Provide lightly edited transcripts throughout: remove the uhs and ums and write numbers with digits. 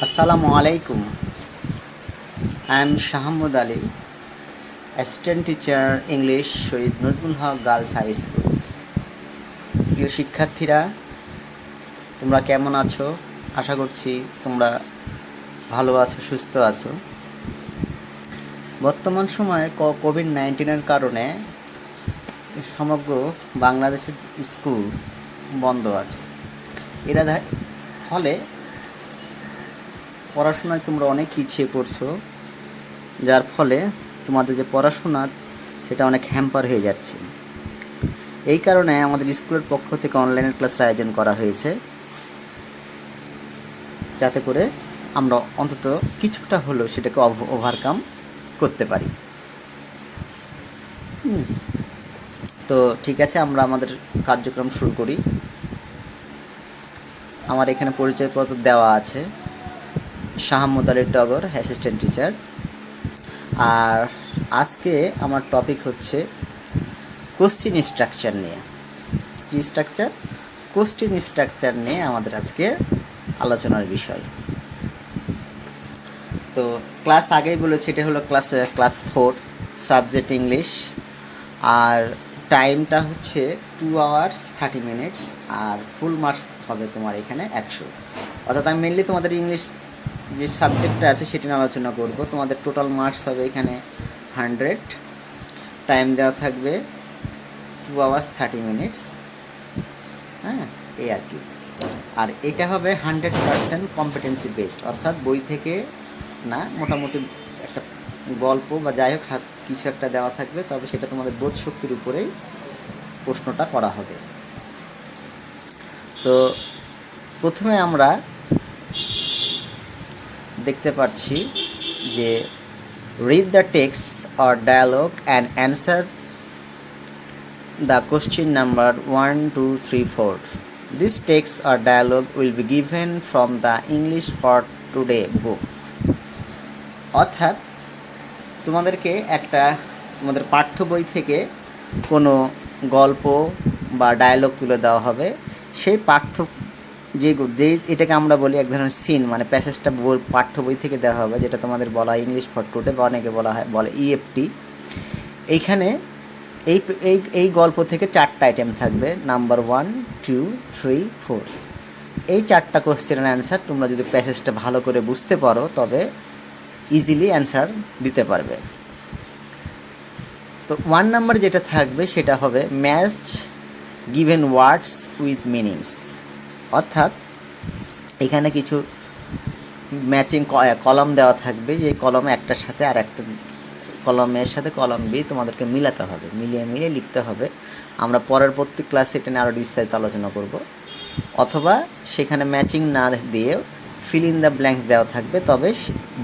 আসসালামু আলাইকুম। I am Shahamud Ali, Assistant Teacher English Shahid Nazrul Haque girls high school. প্রিয় শিক্ষার্থীরা, তোমরা কেমন আছো? আশা করছি তোমরা ভালো আছো, সুস্থ আছো। বর্তমান সময়ে কোভিড-19 কারণে সমগ্র বাংলাদেশের স্কুল বন্ধ আছে। এরা ফলে পড়াশোনায় তোমরা অনেক পিছিয়ে পড়ছো, যার ফলে তোমাদের যে পড়াশোনা সেটা অনেক হ্যাম্পার হয়ে যাচ্ছে। এই কারণে আমাদের স্কুলের পক্ষ থেকে অনলাইনের ক্লাসের আয়োজন করা হয়েছে, যাতে করে আমরা অন্তত কিছুটা হলেও সেটাকে ওভারকাম করতে পারি। তো ঠিক আছে, আমরা আমাদের কার্যক্রম শুরু করি। আমার এখানে পরিচয়পত্র দেওয়া আছে। শাহামুদ আলী টগর, অ্যাসিস্ট্যান্ট টিচার। আর আজকে আমার টপিক হচ্ছে কোশ্চেন স্ট্রাকচার নিয়ে। কি স্ট্রাকচার? কোশ্চেন স্ট্রাকচার নিয়ে আমাদের আজকে আলোচনার বিষয়। তো ক্লাস আগেই বলেছি, এটা হলো ক্লাস 4, সাবজেক্ট ইংলিশ। আর টাইমটা হচ্ছে 2 hours 30 minutes, আর ফুল মার্কস হবে তোমার এখানে 100। অর্থাৎ আমি মেনলি তোমাদের ইংলিশ যে সাবজেক্টটা আছে সেটা নিয়ে আলোচনা করব। তোমাদের টোটাল মার্কস হবে এখানে 100। টাইম দেওয়া থাকবে 2 hours 30 minutes। হ্যাঁ, এই আর কি। আর এটা হবে 100% কম্পিটেন্সি বেসড, অর্থাৎ বই থেকে না, মোটামুটি একটা গল্প বা যাই হোক কিছু একটা দেওয়া থাকবে, তবে সেটা তোমাদের বোধ শক্তির উপরেই প্রশ্নটা করা হবে। তো প্রথমে আমরা দেখতে পাচ্ছি যে read the text or dialogue and answer the question number 1, 2, 3, 4. This text or dialogue will be given from the English for Today book. অর্থাৎ তোমাদেরকে তোমাদের পাঠ্য বই থেকে কোনো গল্প বা ডায়ালগ তুলে দেওয়া হবে। সেই যে এটাকে আমরা বলি এক ধরনের সিন, মানে প্যাসেজটা পাঠ্য বই থেকে দেওয়া হবে, যেটা তোমাদের বলা হয় ইংলিশ ফর টুডে, বা অনেকে বলে ইএফটি। এইখানে এই গল্প থেকে 4টা আইটেম থাকবে, নাম্বার 1, 2, 3, 4। এই 4টা কোশ্চেনের অ্যান্সার তোমরা যদি প্যাসেজটা ভালো করে বুঝতে পারো তবে ইজিলি অ্যান্সার দিতে পারবে। তো 1 নাম্বার যেটা থাকবে সেটা হবে match given words with meanings. অর্থাৎ এখানে কিছু ম্যাচিং কলম দেওয়া থাকবে, যে কলমে একটার সাথে আর একটা কলমের সাথে কলম বি তোমাদেরকে মিলাতে হবে, মিলিয়ে লিখতে হবে। আমরা পরের প্রত্যেক ক্লাসে এটা নিয়ে আরও বিস্তারিত আলোচনা করব। অথবা সেখানে ম্যাচিং না দিয়েও ফিল ইন দ্য ব্ল্যাঙ্কস দেওয়া থাকবে, তবে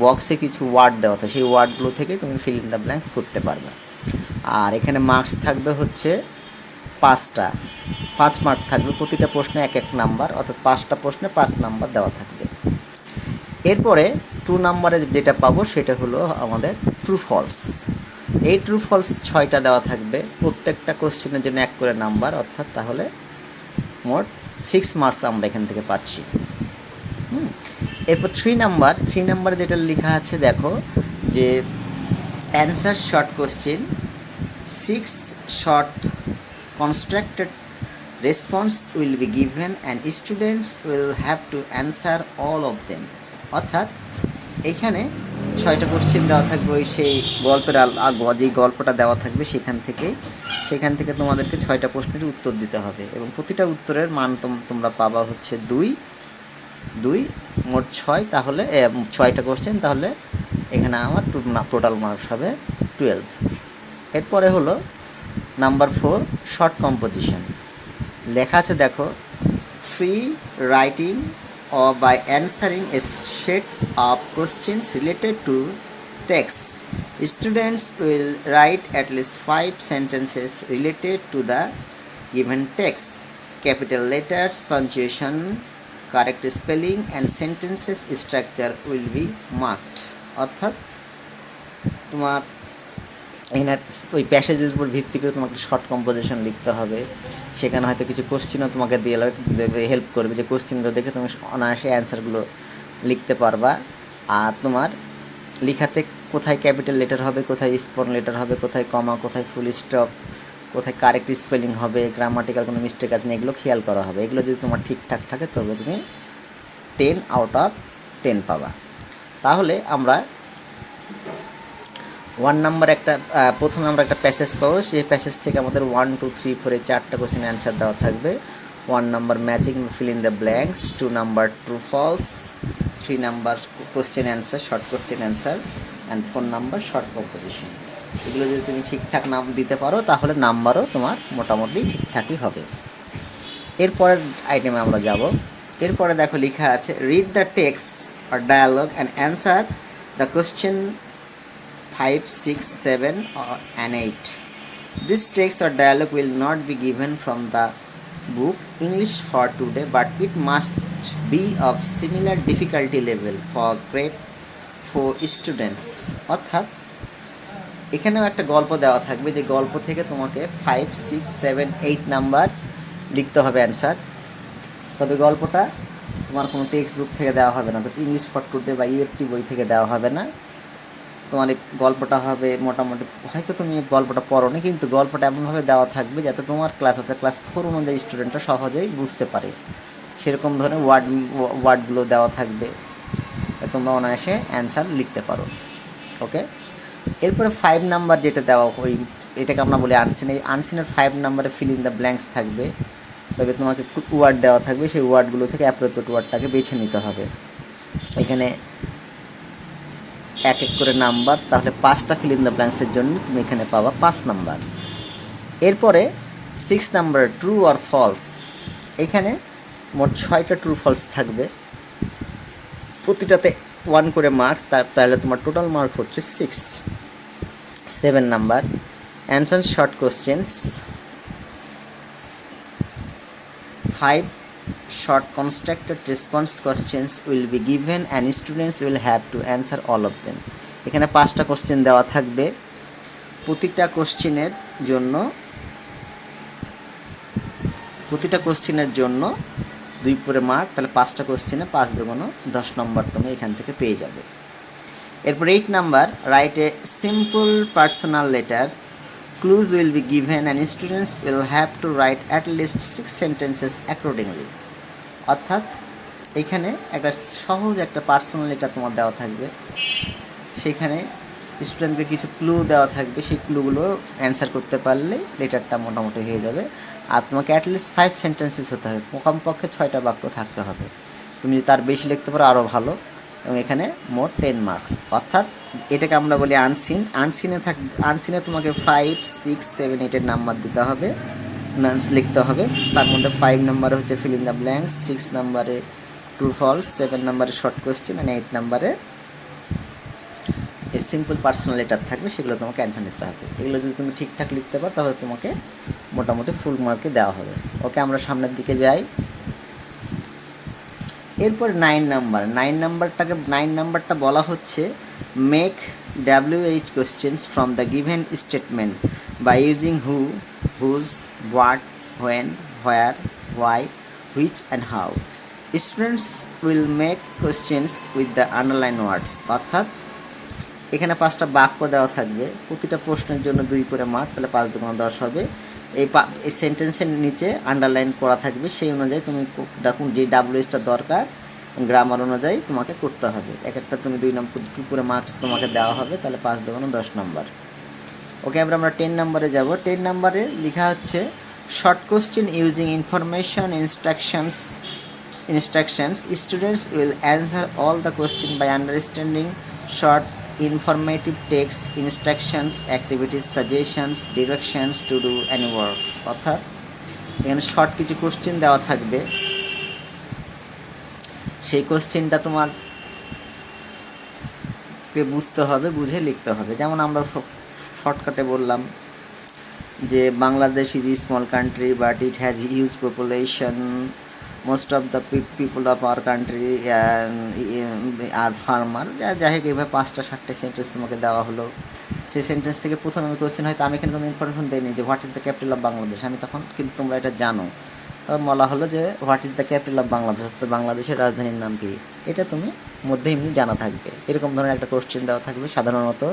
বক্সে কিছু ওয়ার্ড দেওয়া থাকে, সেই ওয়ার্ডগুলো থেকে তুমি ফিল ইন দ্য ব্ল্যাঙ্কস করতে পারবে। আর এখানে মার্কস থাকবে হচ্ছে 5 মার্ক থাকবে, প্রতিটা প্রশ্নে 1 নাম্বার, অর্থাৎ 5টা প্রশ্নে 5 নাম্বার দেওয়া থাকবে। এরপরে 2 নাম্বারে যেটা পাবো সেটা হলো আমাদের ট্রু ফলস। এই ট্রু ফলস 6টা দেওয়া থাকবে, প্রত্যেকটা কোশ্চেনের জন্য 1 করে নাম্বার, অর্থাৎ তাহলে মোট 6 মার্কস আমরা এখান থেকে পাচ্ছি। এরপর 3 নাম্বারে যেটা লেখা আছে দেখো, যে answer short question, 6 short constructed response will be given and students will have to answer all of them. অর্থাৎ এখানে 6টা কোশ্চেন দেওয়া থাকবে, ওই সেই গল্পের যেই গল্পটা দেওয়া থাকবে সেখান থেকে তোমাদেরকে 6টা প্রশ্নের উত্তর দিতে হবে, এবং প্রতিটা উত্তরের মান তোমরা পাবা হচ্ছে 2, মোট 6। তাহলে 6টা কোশ্চেন, তাহলে এখানে আমার টোটাল মার্কস হবে 12। এরপরে হলো নাম্বার 4, শর্ট কম্পোজিশন। লেখা আছে দেখো, free writing or by answering a set of questions related to text. Students will write at least 5 sentences related to the given text. Capital letters, punctuation, correct spelling and sentences structure will be marked. অর্থাৎ তোমার এখানে ওই প্যাসেজের উপর ভিত্তি করে তোমাকে short composition লিখতে হবে। সেখানে হয়তো কিছু কোশ্চেনও তোমাকে দেবে, হেল্প করবে, যে কোশ্চেনগুলো দেখে তুমি অনায়াসে অ্যান্সারগুলো লিখতে পারবা। আর তোমার লেখাতে কোথায় ক্যাপিটাল লেটার হবে, কোথায় স্মল লেটার হবে, কোথায় কমা, কোথায় ফুল স্টপ, কোথায় কারেক্ট স্পেলিং হবে, গ্রামাটিক্যাল কোনো মিস্টেক আছে না, এগুলো খেয়াল করা হবে। এগুলো যদি তোমার ঠিকঠাক থাকে তবে তুমি 10/10 পাবা। তাহলে আমরা 1 নাম্বার একটা প্রথমে আমরা একটা প্যাসেজ পাবো। সেই প্যাসেজ থেকে আমাদের 1, 2, 3, 4 এই 4টা কোশ্চেন অ্যান্সার দেওয়া থাকবে। 1 number matching fill in the blanks, 2 number true false, 3 number question answer, short question answer, and 4 number short composition. এগুলো যদি তুমি ঠিকঠাক নাম দিতে পারো তাহলে নাম্বারও তোমার মোটামুটি ঠিকঠাকই হবে। এরপরের আইটেমে আমরা যাব। এরপরে দেখো লেখা আছে read the text or dialogue and answer the question 5, 6, 7 and 8. This text or dialogue will not be given from the book English for today, but it must be of similar difficulty level for grade 4 students. অর্থাৎ এখানেও একটা গল্প দেওয়া থাকবে, যে গল্প থেকে তোমাকে 5, 6, 7, 8 নাম্বার লিখতে হবে অ্যান্সার। তবে গল্পটা তোমার কোনো টেক্সট বুক থেকে দেওয়া হবে না, অর্থাৎ ইংলিশ ফর টুডে বা EFT বই থেকে দেওয়া হবে না। তোমার এই গল্পটা হবে মোটামুটি, হয়তো তুমি গল্পটা পড়ো নি, কিন্তু গল্পটা এমনভাবে দেওয়া থাকবে যাতে তোমার ক্লাস আছে ক্লাস 4 অনুযায়ী স্টুডেন্টরা সহজেই বুঝতে পারে, সেরকম ধরনের ওয়ার্ডগুলো দেওয়া থাকবে, তোমরা অনায়াসে অ্যান্সার লিখতে পারো। ওকে, এরপরে 5 নাম্বার যেটা দেওয়া, ওই এটাকে আমরা বলি আনসিন। এই আনসিনের 5 নাম্বারে ফিল ইন দ্য ব্ল্যাঙ্কস থাকবে। তবে তোমাকে ওয়ার্ড দেওয়া থাকবে, সেই ওয়ার্ডগুলো থেকে অ্যাপ্রোপ্রিয়েট ওয়ার্ডটাকে বেছে নিতে হবে। এখানে এক এক করে নাম্বার, তাহলে 5টা ফিল ইন দ্য ব্ল্যাঙ্কসের জন্য তুমি এখানে পাবা 5 নাম্বার। এরপরে 6 নাম্বার ট্রু অর ফলস, এখানে মোট 6টা ট্রু ফলস থাকবে, প্রতিটাতে 1 করে মার্ক, তাহলে তোমার টোটাল মার্ক হচ্ছে 6। 7 number answer short questions, 5 short constructed response questions will be given and students will have to answer all of them. এখানে 5টা কোশ্চেন দেওয়া থাকবে, প্রতিটা কোশ্চেনের জন্য 2 করে মার্ক, তাহলে 5টা কোশ্চেনে 5 দুগুণ 10 নম্বর তুমি এখান থেকে পেয়ে যাবে। এরপর 8 number write a simple personal letter, clues will be given and students will have to write at least 6 sentences accordingly. অর্থাৎ এখানে একটা সহজ একটা পার্সোনাল লেটার তোমার দেওয়া থাকবে, সেখানে স্টুডেন্টকে কিছু ক্লু দেওয়া থাকবে, সেই ক্লুগুলো অ্যান্সার করতে পারলে লেটারটা মোটামুটি হয়ে যাবে। আর তোমাকে অ্যাটলিস্ট 5 সেন্টেন্সেস হতে হবে, কমপক্ষে 6টা বাক্য থাকতে হবে। তুমি যদি তার বেশি লিখতে পারো আরও ভালো। এবং এখানে মোট 10 মার্কস। অর্থাৎ এটাকে আমরা বলি আনসিন। আনসিনে তোমাকে 5, 6, 7, 8 নাম্বার দিতে হবে, লিখতে হবে। তার মধ্যে 5 নাম্বারে হচ্ছে ফিল ইন দ্য ব্ল্যাঙ্কস, 6 নাম্বারে ট্রু ফলস, 7 নাম্বারে শর্ট কোয়েশ্চেন, আর 8 নাম্বারে এই সিম্পল পার্সোনাল লেটার থাকবে, সেগুলো তোমাকে অ্যান্সার নিতে হবে। এগুলো যদি তুমি ঠিকঠাক লিখতে পারো তাহলে তোমাকে মোটামুটি ফুল মার্কে দেওয়া হবে। ওকে, আমরা সামনের দিকে যাই। এরপর 9 নাম্বারটা বলা হচ্ছে make WH questions from the given statement by using who, whose, what, when, where, why, which and how. Students will make questions with the underline words. অর্থাৎ এখানে 5টা বাক্য দেওয়া থাকবে, প্রতিটা প্রশ্নের জন্য 2 করে মার্ক, তাহলে 5 দুগুণ 10 হবে। এই সেন্টেন্সের নিচে আন্ডারলাইন করা থাকবে, সেই অনুযায়ী তুমি যে WHটা দরকার গ্রামার অনুযায়ী তোমাকে করতে হবে। এক একটা তুমি 2 করে মার্কস তোমাকে দেওয়া হবে, তাহলে 5 দুগুণ 10 নম্বর। ওকে, আমরা 10 নাম্বারে যাব। 10 নাম্বারে লেখা হচ্ছে short question using information instructions. Students will answer all the question by understanding short informative text, instructions, activities, suggestions, directions to do any work. অর্থাৎ এখানে শর্ট কিছু কোশ্চেন দেওয়া থাকবে, সেই কোশ্চেনটা তোমাকে বুঝতে হবে, বুঝে লিখতে হবে। যেমন আমরা শর্টকাটে বললাম যে Bangladesh is a small country but it has huge population, most of the people of our country are farmer. যাই হোক, এইভাবে 5টা 7টা সেন্টেন্স তোমাকে দেওয়া হলো। সেই সেন্টেন্স থেকে প্রথমে আমি কোশ্চেন, হয়তো আমি এখানে কোনো ইনফরমেশন দিইনি যে what is the capital of Bangladesh, আমি তখন কিন্তু তোমরা এটা জানো, বলা হলো যে what is the capital of Bangladesh, তো বাংলাদেশের রাজধানীর নাম কি, এটা তুমি মধ্যে এমনি জানা থাকবে। এরকম ধরনের একটা কোশ্চেন দেওয়া থাকবে সাধারণত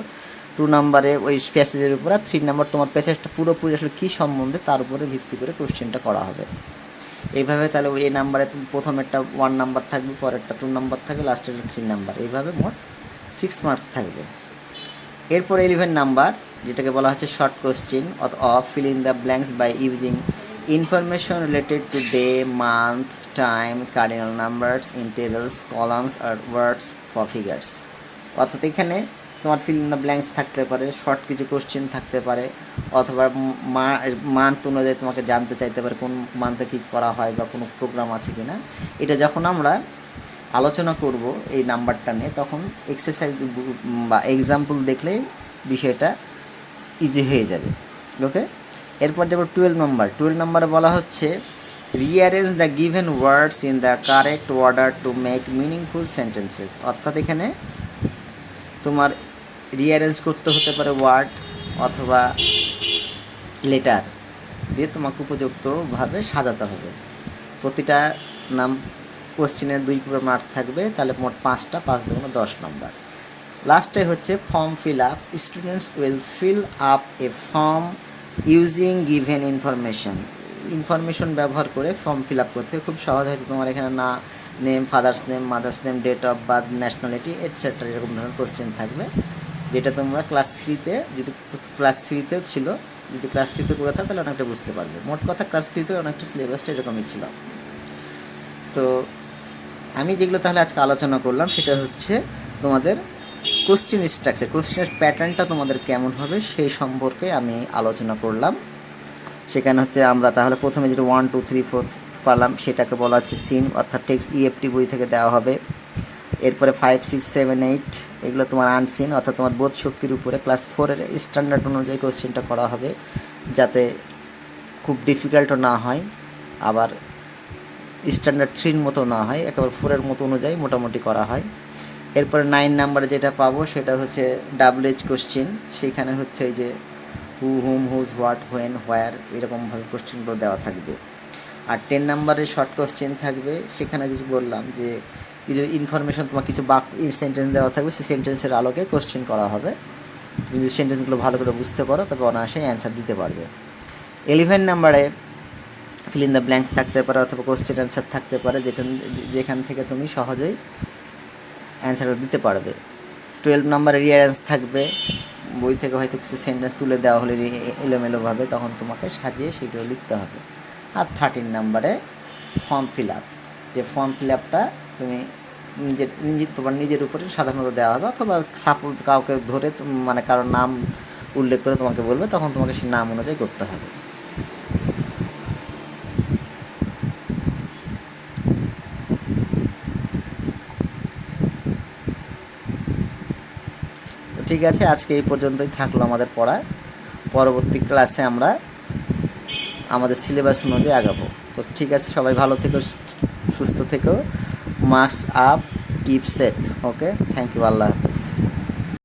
2 নম্বরে ওই প্যাসেজের উপর, আর 3 নম্বর তোমার প্যাসেজটা পুরোপুরি আসলে কী সম্বন্ধে তার উপরে ভিত্তি করে কোশ্চেনটা করা হবে। এইভাবে তাহলে এই নাম্বারে প্রথম একটা 1 নাম্বার থাকবে, পরেরটা 2 নাম্বার থাকবে, লাস্টের 3 নাম্বার, এইভাবে মোট 6 মার্কস থাকবে। এরপর 11 নাম্বার, যেটাকে বলা হচ্ছে short question of fill in the blanks by using information related to day, month, time, cardinal numbers in tables, columns আর ওয়ার্ডস ফর ফিগার্স। অর্থাৎ এখানে তোমার ফিল ইন দ্য ব্ল্যাঙ্কস থাকতে পারে, শর্ট কিছু কোশ্চেন থাকতে পারে, অথবা মান্থ অনুযায়ী তোমাকে জানতে চাইতে পারে কোন মান্থে কী করা হয় বা কোনো প্রোগ্রাম আছে কি না। এটা যখন আমরা আলোচনা করব এই নাম্বারটা নিয়ে, তখন এক্সারসাইজ বা এক্সাম্পল দেখলেই বিষয়টা ইজি হয়ে যাবে। ওকে, এরপর যাব 12 নম্বরে বলা হচ্ছে rearrange the given words in the correct order to make meaningful sentences. অর্থাৎ এখানে তোমার রিঅ্যারেঞ্জ করতে হতে পারে ওয়ার্ড অথবা লেটার দিয়ে তোমাকে উপযুক্তভাবে সাজাতে হবে। প্রতিটা নাম কোশ্চেনের 2 করে মার্ক থাকবে, তাহলে মোট 5টা, 5 দুগুণ 10 নম্বর। লাস্টে হচ্ছে form fill up. Students will fill up A form using given information ব্যবহার করে ফর্ম ফিল আপ করতে খুব সহজ। হয়তো তোমার এখানে name, father's name, mother's name, date of birth, nationality etcetera এরকম ধরনের কোশ্চেন থাকবে, যেটা তোমরা ক্লাস 3তে, যদি ক্লাস 3তেও ছিল, যদি ক্লাস 3তে করে থাকো তাহলে অনেকটা বুঝতে পারবে। মোট কথা ক্লাস 3তে অনেকটা সিলেবাসটা এরকমই ছিল। তো আমি যেগুলো তাহলে আজকে আলোচনা করলাম সেটা হচ্ছে তোমাদের কোশ্চেন স্ট্রাকচার, কোশ্চেনের প্যাটার্নটা তোমাদের কেমন হবে সেই সম্পর্কে আমি আলোচনা করলাম। সেখানে হচ্ছে আমরা তাহলে প্রথমে যেটা 1 2 3 4 পারলাম, সেটাকে বলা হচ্ছে সিন, অর্থাৎ টেক্সট ইএফটি বই থেকে দেওয়া হবে। এরপরে 5 6 7 8 এগুলো তোমার আনসিন, অর্থাৎ তোমার বোধ শক্তির উপরে ক্লাস 4-এর স্ট্যান্ডার্ড অনুযায়ী কোশ্চেনটা করা হবে, যাতে খুব ডিফিকাল্টও না হয়, আবার স্ট্যান্ডার্ড 3-র মতো না হয়, একেবারে 4-এর মতো অনুযায়ী মোটামুটি করা হয়। এরপরে 9 নম্বরে যেটা পাবো সেটা হচ্ছে WH কোশ্চেন। সেখানে হচ্ছে এই যে হু, হুম, হুজ, হোয়াট, হোয়েন, হোয়ার এরকমভাবে কোশ্চেনগুলো দেওয়া থাকবে। আর 10 নম্বরে শর্ট কোশ্চেন থাকবে। সেখানে যে বললাম যে কিছু ইনফরমেশন, তোমার কিছু সেন্টেন্স দেওয়া থাকবে, সেই সেন্টেন্সের আলোকে কোশ্চেন করা হবে। যদি সেন্টেন্সগুলো ভালো করে বুঝতে পারো তবে অনায়াসে অ্যান্সার দিতে পারবে। 11 নম্বরে ফিল ইন দ্য ব্ল্যাঙ্কস থাকতে পারে অথবা কোশ্চেন অ্যান্সার থাকতে পারে, যেখান থেকে তুমি সহজেই অ্যান্সার দিতে পারবে। 12 নম্বরে রিঅ্যারেঞ্জ থাকবে, বই থেকে হয়তো কিছু সেন্টেন্স তুলে দেওয়া হলে এলোমেলোভাবে, তখন তোমাকে সাজিয়ে সেগুলো লিখতে হবে। আর 13 নম্বরে ফর্ম ফিল আপ, যে ফর্ম ফিল আপটা তুমি তোমার নিজের উপরে সাধারণত দেওয়া হবে, অথবা সাপোজ কাউকে ধরে মানে কারোর নাম উল্লেখ করে তোমাকে বলবে, তখন তোমাকে সেই নাম অনুযায়ী করতে হবে। ঠিক আছে, আজকে এই পর্যন্তই থাকলো আমাদের পড়া। পরবর্তী ক্লাসে আমরা আমাদের সিলেবাস অনুযায়ী আগাবো। তো ঠিক আছে, সবাই ভালো থেকো, সুস্থ থেকো, mask up, keep safe. Okay, thank you, আল্লাহ হাফিজ।